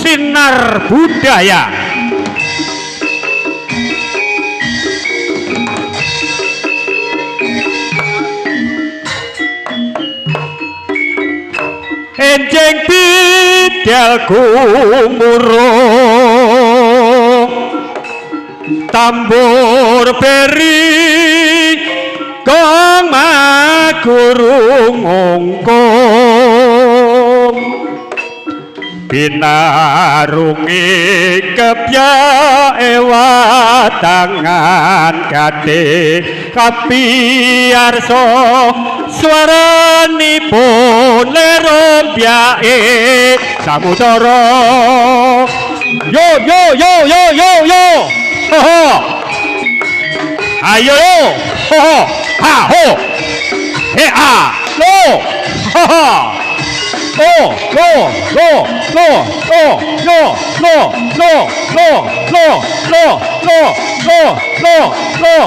Sinar budaya. Enjing bidal gumurung tambur beri gong magurung ngongkong binarungi kepya ewa tangan kate kapiarso swaranipun lerombyae samudara yo yo yo yo yo yo ho ayo yo ho ha ho he a lo ho lo lo lo lo lo lo lo lo lo lo lo lo lo lo lo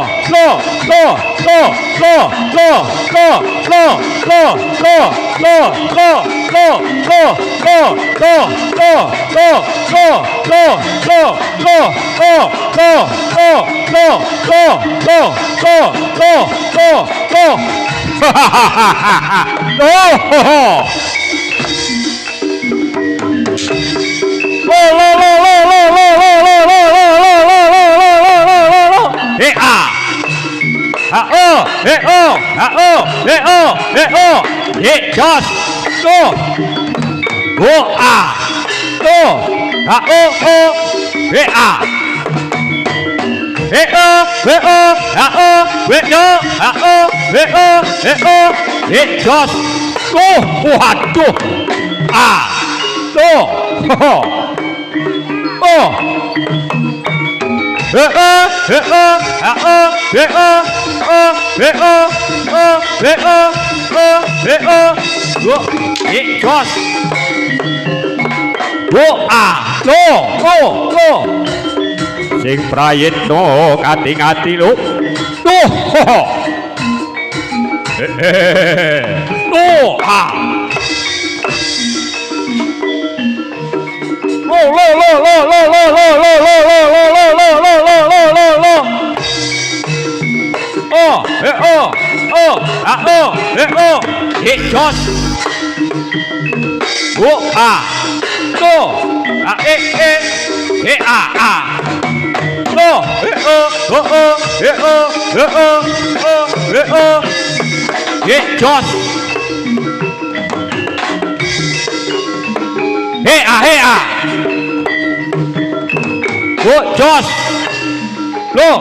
just go go go just go waduh sing prayitno kati-kati lho Jos loh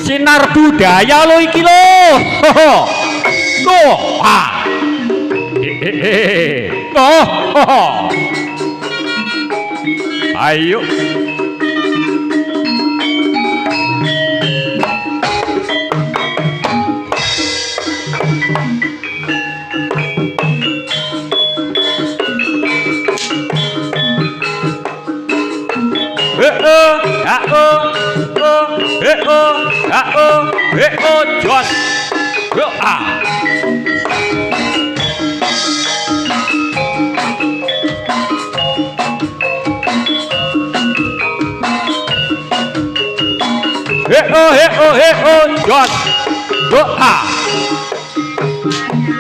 sinar budaya lo iki lo ayo Jos Jos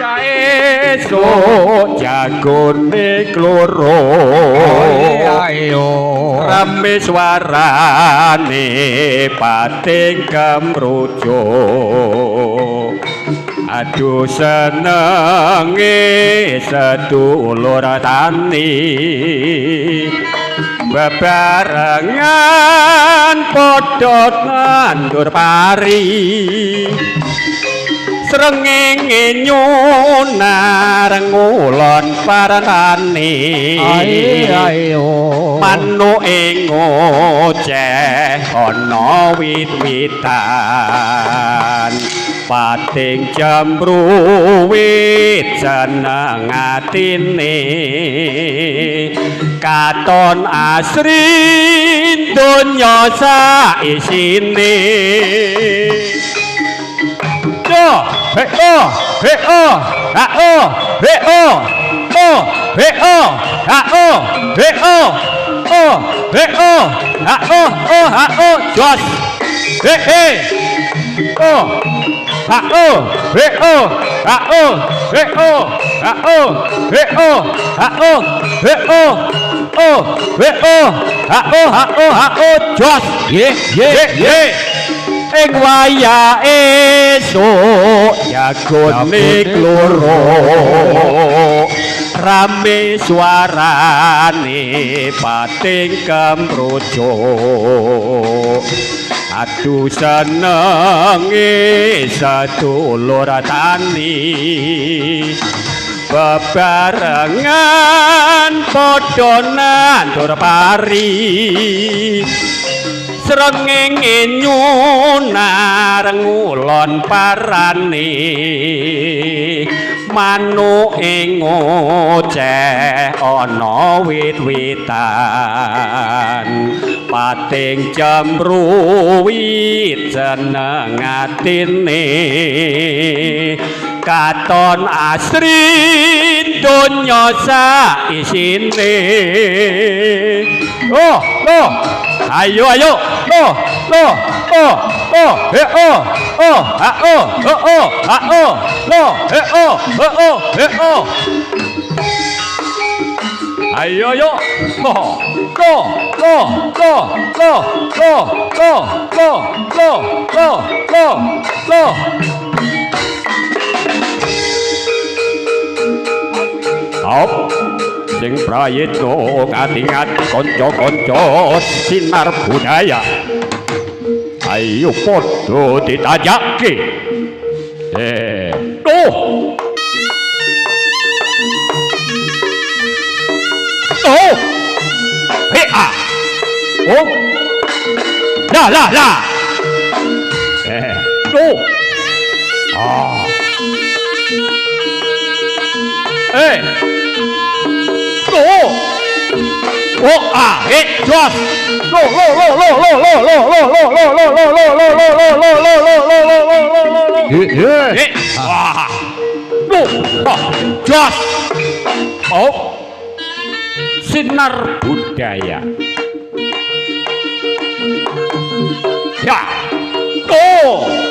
ya esok jagone kloro ayo rame suarane pating kemrujo aduh senenge sedulur tani bebarengan padha nandur pari srengenge nyunar ngulon paranane ayo manuke ngoceh ana wit-witan pating cembruwit seneng atine katon asri donya saisine Jos. Jos. Ing wayah esuk jagone kloro rame suarane pating kemrojo adu senenge sedulur tani bebarengan padha nandur pari srengenge nyunar ngulon parane manuke ngoceh ana wit-witan pating cemruwit seneng atine katon asri donya sak isine ayo sing prayitno ngati-ngati kanca-kanca sinar budaya ayo padha ditajake Jos. Jos. Sinar budaya. Ya. Jos.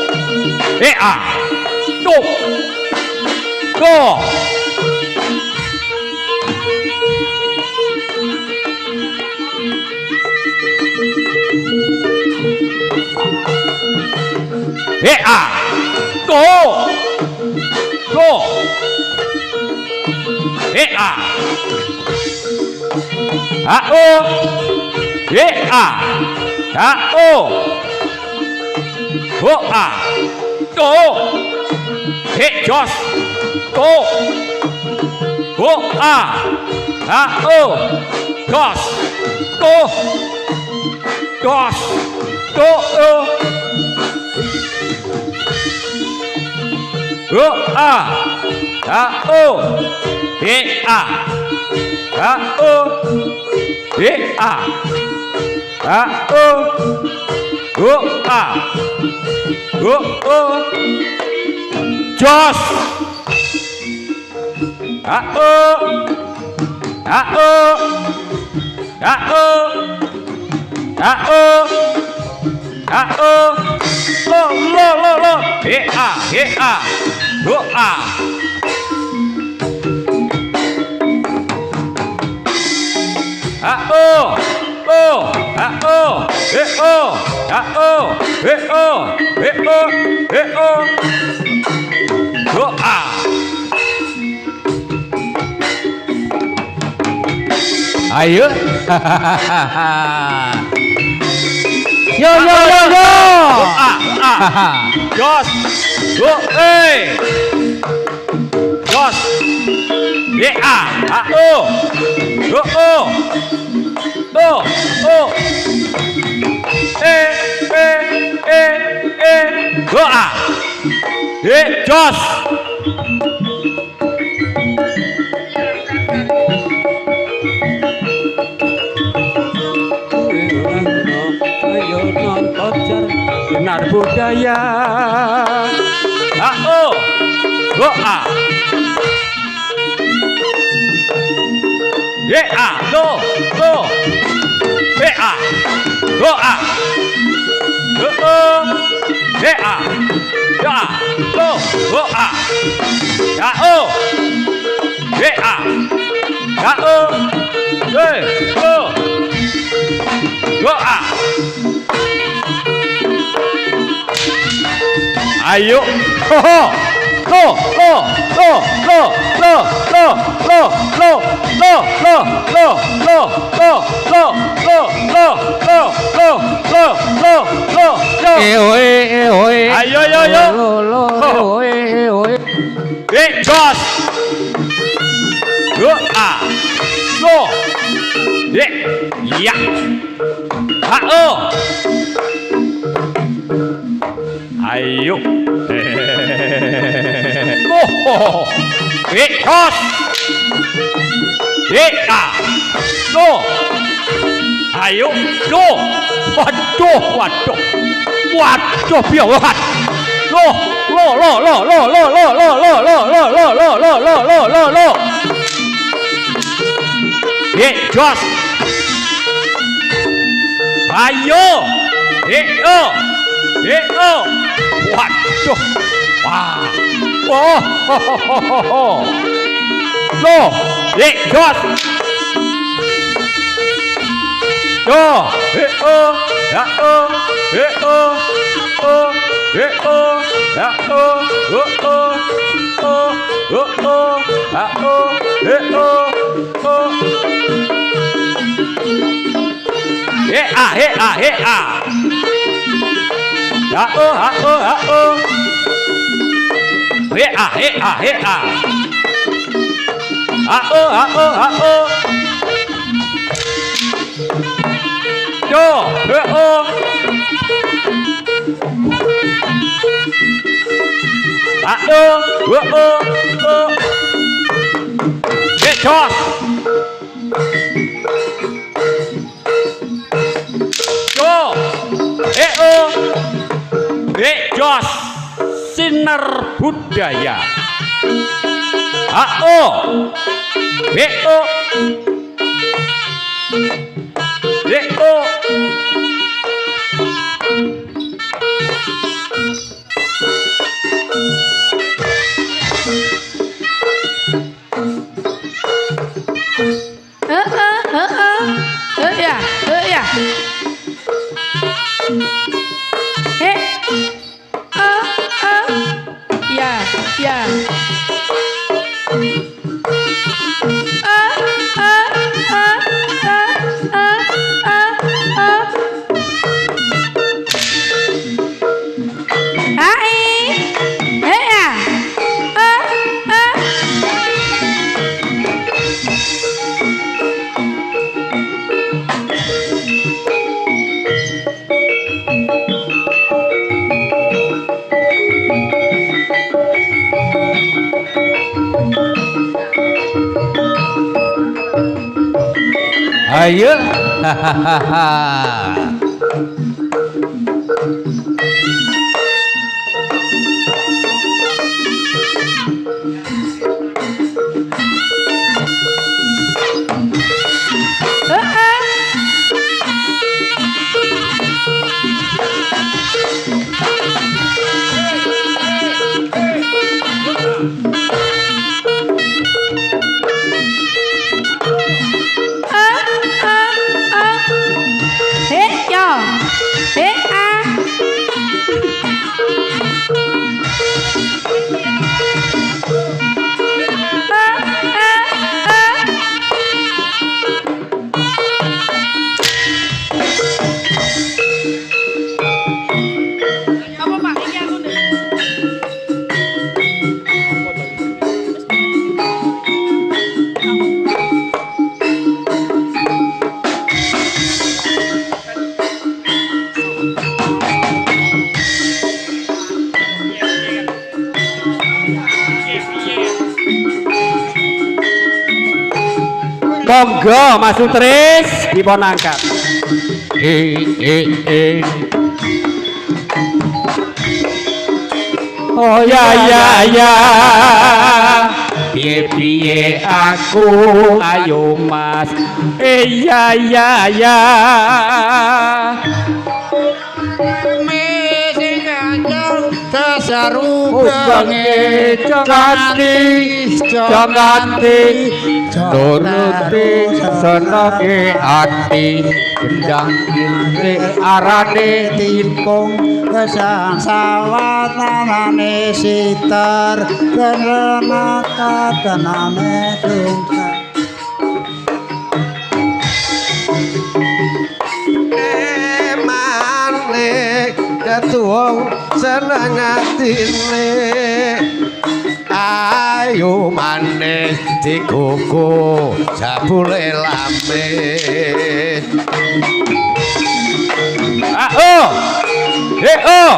Ayo. Yo. Jos. Jos. Jos. Sinar budaya. Ya ayo jos ya ayo jos ayo waduh biawat lo jos ayo waduh wah lo jos jos sinar budaya ayo monggo Mas Sutris dipun angkat. Oh ya piye aku ayo Mas ya Saruga kanthi aja nganti turuti senenge ati gendang ing arane timpung kesang sawatanane sitar kenaka tenane tungsa emane ketua seneng atine ayo maneh dikuku jabule lame oh oh oh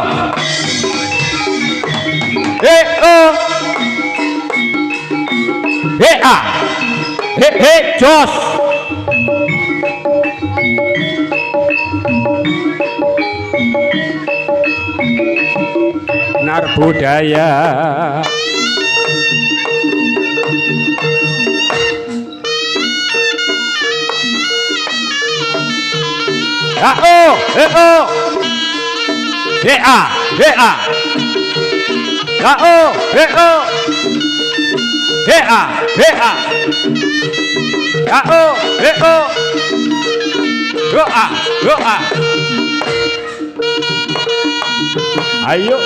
jos nar budaya oh ayo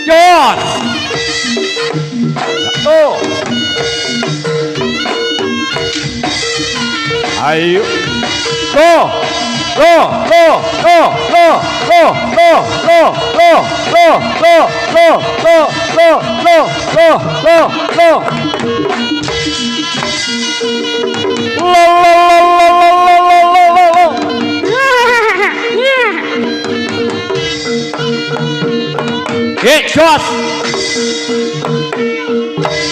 Jos. Oh. Ayo. Go. Go. Go. Go. Go. Go. Go. Go. Go. Go. Go. Go. Go. Go. Go. Go. Go. Go. Jos.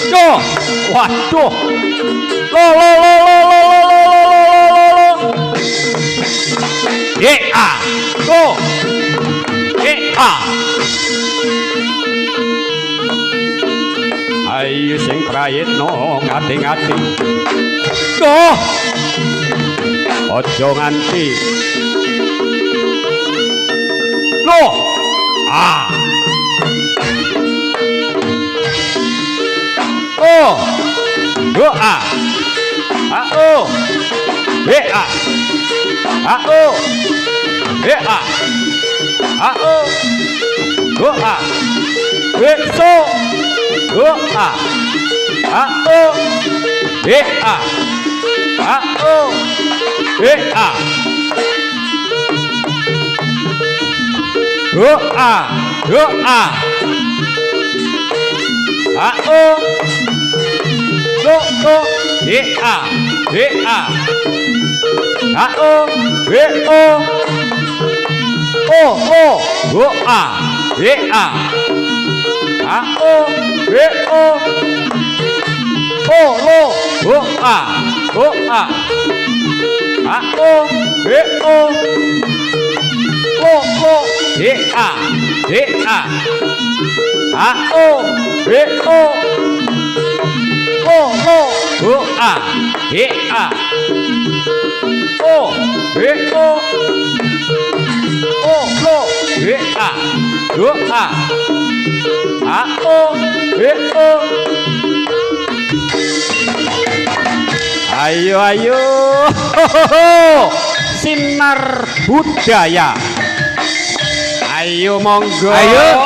Go. Waduh. Lo. Go. Ayo sing prayitno ngati-ngati. Go. Ojo nganti. Lo. Oh. Doa. Oh. Doa. Oh. Doa. Oh. Doa. Besok. Doa. Oh. Doa. Oh. Doa. Doa. Doa. Oh. Go. Doa. Doa. Oh. Oh. Doa. Doa. Oh. Lo. Doa. Doa. Oh. Lo. Doa. Doa. Oh. Lo. Doa. Doa. Oh. Lo. Doa. Doa. Oh. Ayo. Sinar budaya. Ayo monggo. Ayo.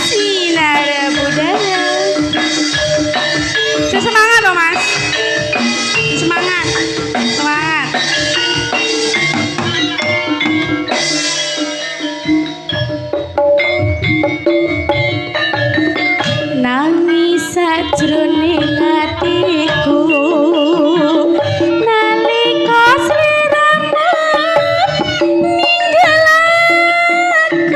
Sinar budaya. Semangat dong mas. Semangat. Nangis sajroning atiku nalika sliramu ninggal aku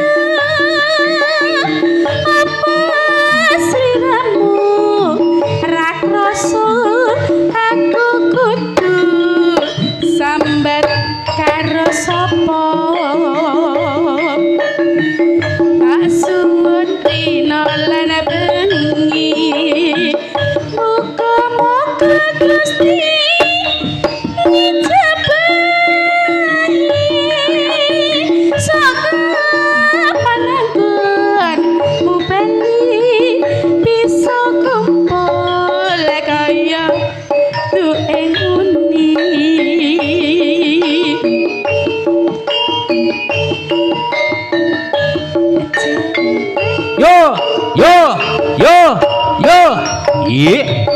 Yo, yo, yo. Iya.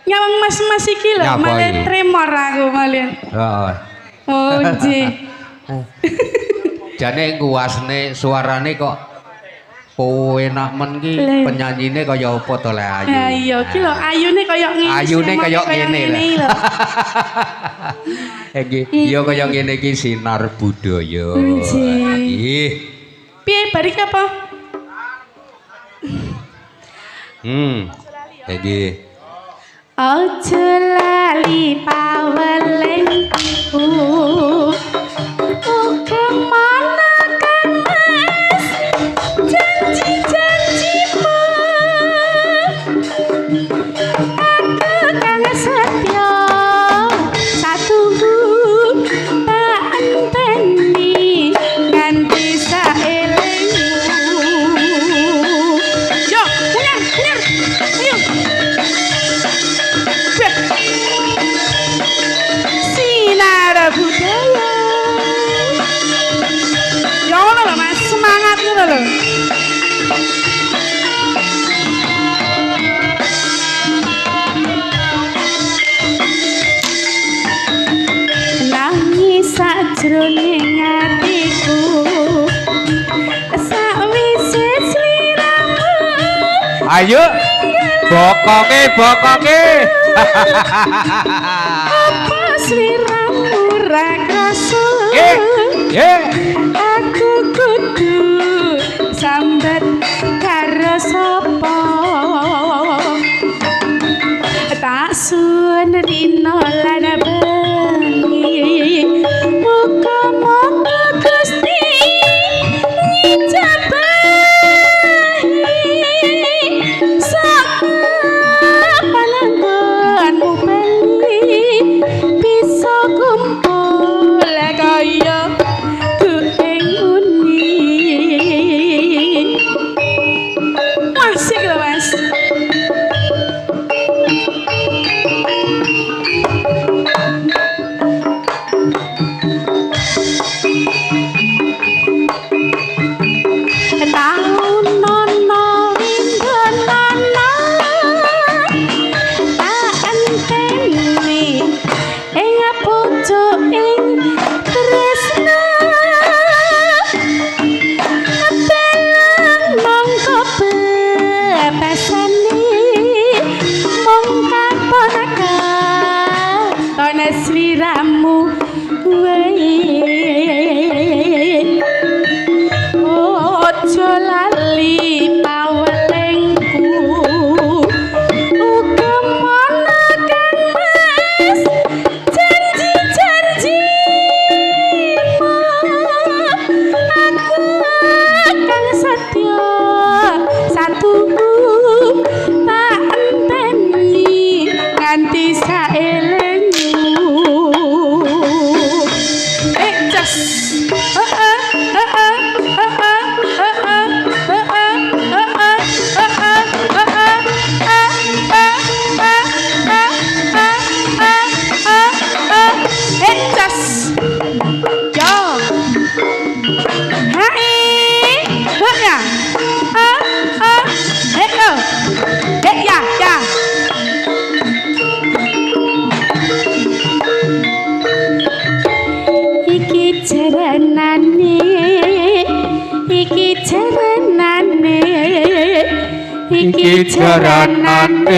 Nyawang mas-mas iki lho, malah tremor aku malah. Heeh. Oh, ji. Jane nguasne suarane kok enak men ki penyanyine kaya apa to le ayu. Ya iya ki lho ayune kaya ngene. Ayune kaya ngene lho. Iki ya kaya ngene iki sinar budaya. Nggih. Piye barik apa? Nggih. Ojo lali pawelengku. Kemana kan mas janji-janjimu. Aku kang setia satu tak enteni nganti saelengmu. Yo, punyar, ayo. Sinar budaya. Ya Allah lho mas, semangat gitu lho. Nangis sajroning atiku sawise sliramu. Ayo. Bokonge. Apa sliramu ra krasa? Aku kudu sambat karo sapa? Tak suwun rino lan bengi. Muga-muga Gusti ngijabahi sak pananggonmu bali bisa kumpul kaya tuing uni. Masih lho mas. Sliramu ojo lali pawelengku. Kemana kan mas janji-janjimu. Aku kang setia satu tak enteni nganti saelengmu. Iki jaranane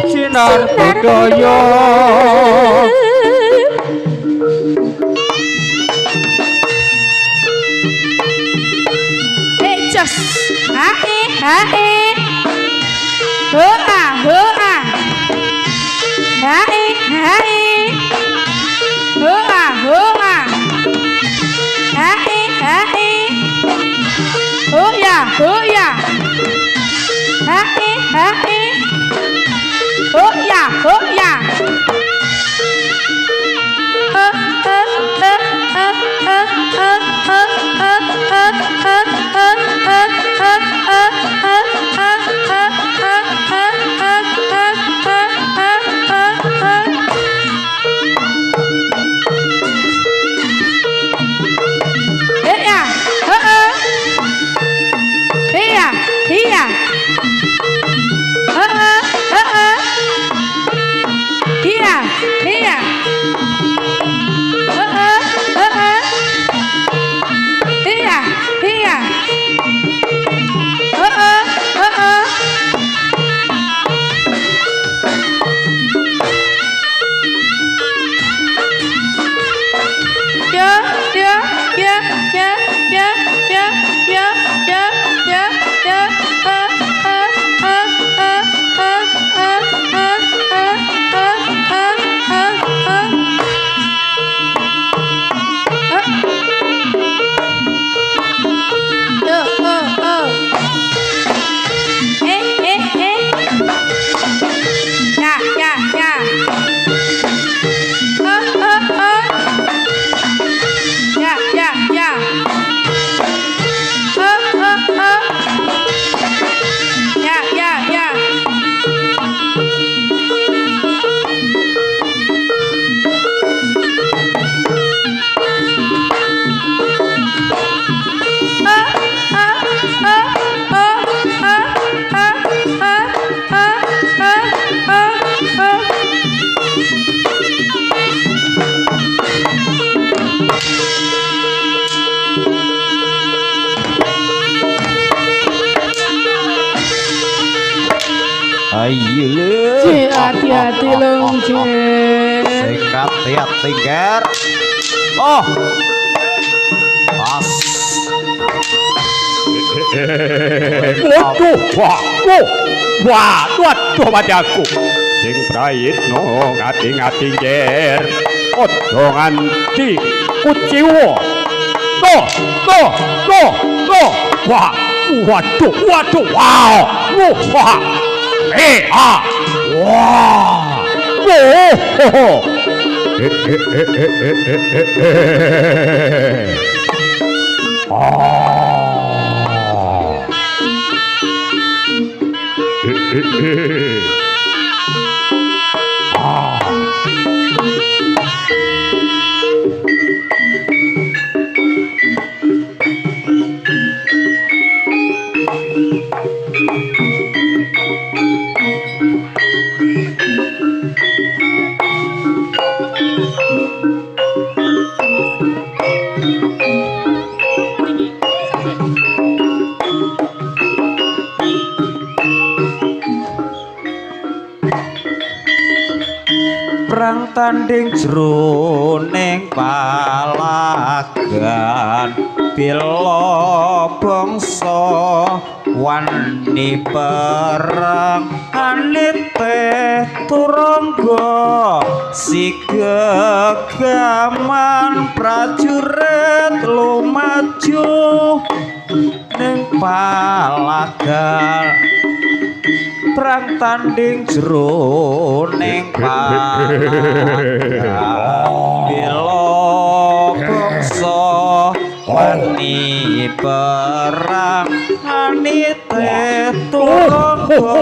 sinar budaya. Jos hae hoa hae hoa Ayo Cik, hati-hati long Cik. Sikat hati ger. Oh. Pas. Waduh, waduh padaku. Sing praitno ngati-ngati ger. Ojo nganti kuciwo. Loh. Wah, waduh, wow. Wah. Wah. Perang tanding jroning palagan bila bangsa wani perang anite turangga sigegaman prajurit lumaju ning palagan perang tanding jroning palagan bila bangsa wani perang anite turangga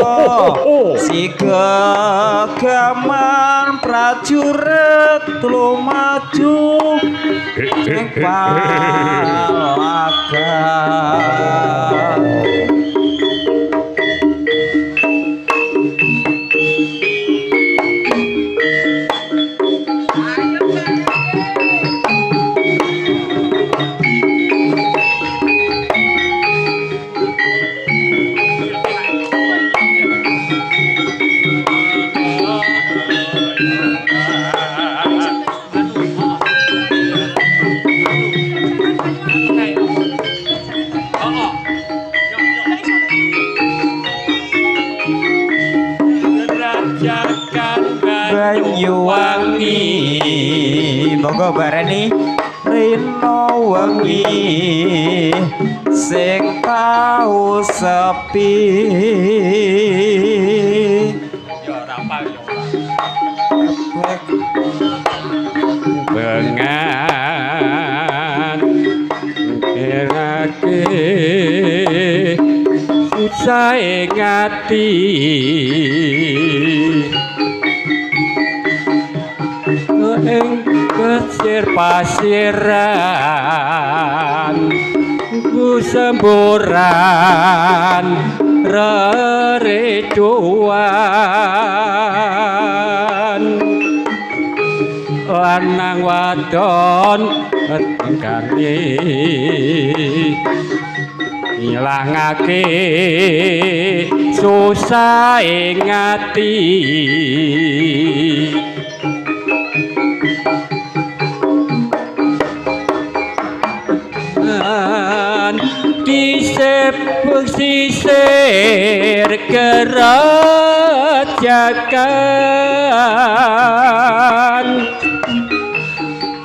sigegaman prajurit lumaju ning palagan. Banyuwangi monggo barani rina wengi sing tau sepi bengan erake susah ngati ing pasir-pasiran semburan rerecuan lanang wadon tekani ngilangake susah ngati pesisir kerajakan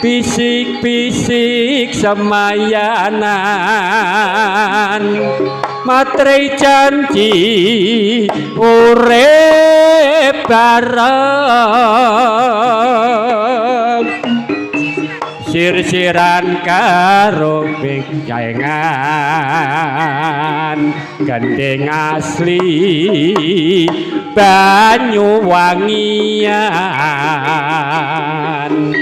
bisik-bisik semayanan materi janji urip bareng sir-siran karo benjangan gandeng asli Banyuwangian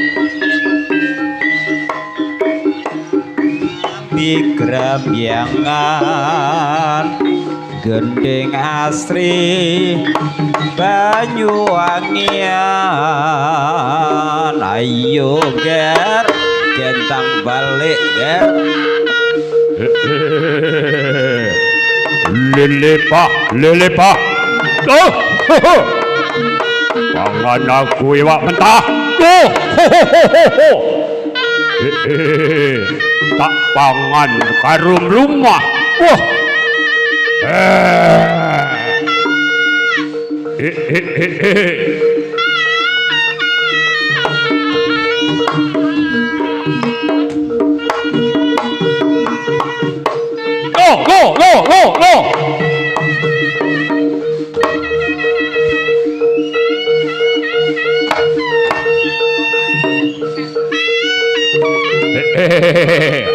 Bigrabyangan gendeng asri Banyuwangian ayo ger dentang balik der lele pak oh pangan aku iwak mentah oh tak pangan karum rumah wah Lo.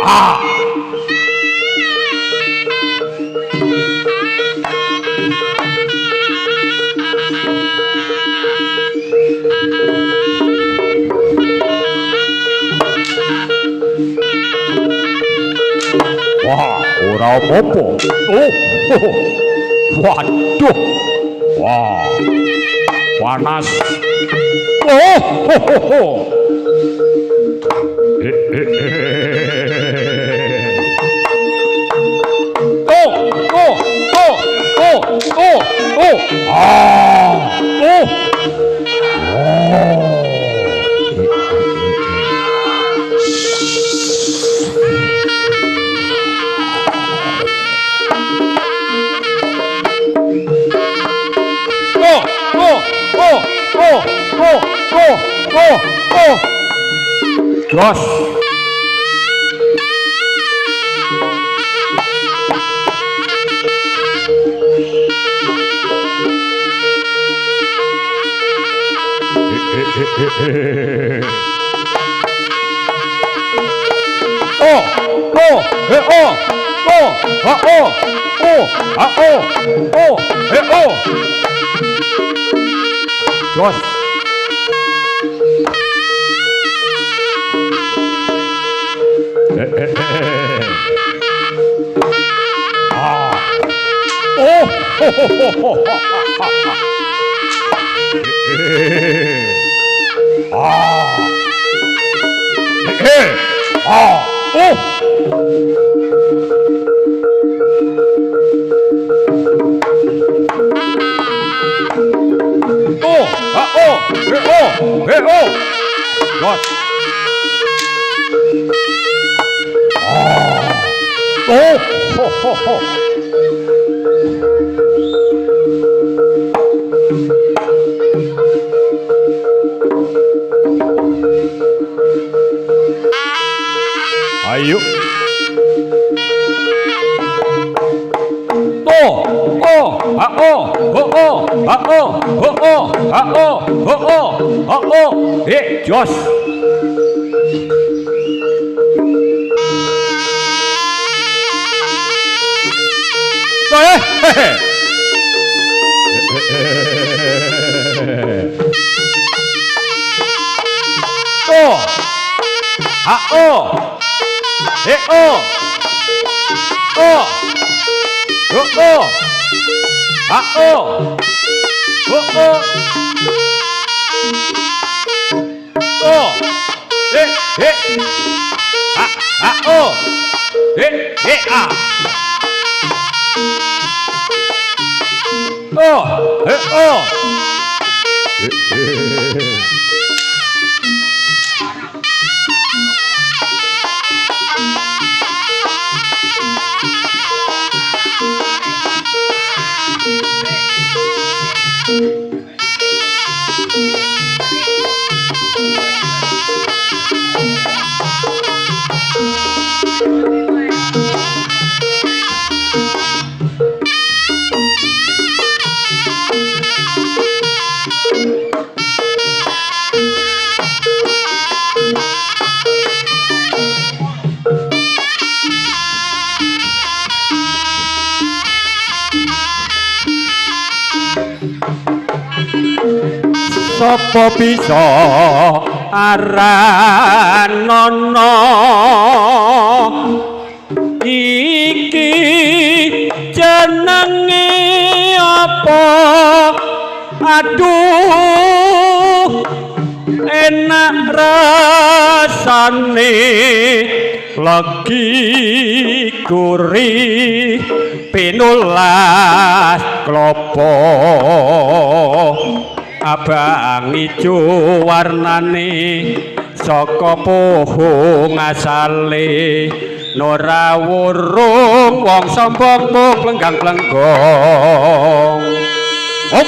Ah. Wah, ora apa-apa. Oh. Waduh. Wah. Panas. Oh. Jos. Jos. Ayo. Jos. Sapa bisa aranono iki jenenge apa aduh enak rasane legi gurih pinulas klopo abang ijo warnane saka pohong asale nora wurung wong sombong mung lenggang-lenggong hop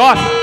Jos